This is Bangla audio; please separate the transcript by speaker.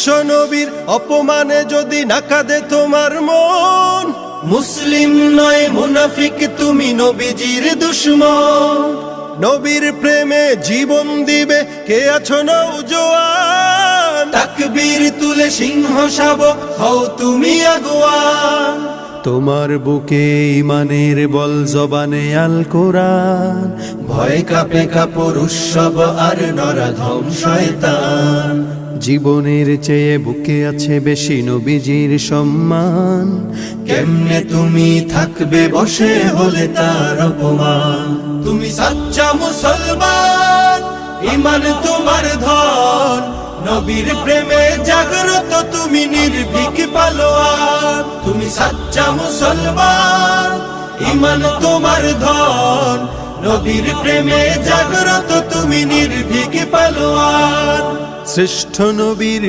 Speaker 1: বিশ্বনবীর অপমানে যদি না কাঁদে তোমার মন, মুসলিম নয় মুনাফিক তুমি নবীজির দুশমন। নবীর প্রেমে জীবন দিবে কে আছো নওজোয়ান, তাকবীর তুলে সিংহ শাবক হও তুমি আগুয়ান। তোমার বুকে ইমানের বল জবানে আল কোরআন, ভয় কাঁপে কাপড় উৎসব আর নরাধম শয়তান। জীবনের চেয়ে বুকে আছে বেশি নবীজির সম্মান, কেমনে তুমি থাকবে বসে হলে তার অপমান। তুমি সাচ্চা মুসলমান, ইমান তোমার ধন, নবীর প্রেমে জাগ্রত তুমি নির্ভীক পালোয়ান। তুমি সাচ্চা মুসলমান, ইমান তোমার ধন, নবীর প্রেমে জাগ্রত তুমি নির্ভীক পালোয়ান। শ্রেষ্ঠ নবীর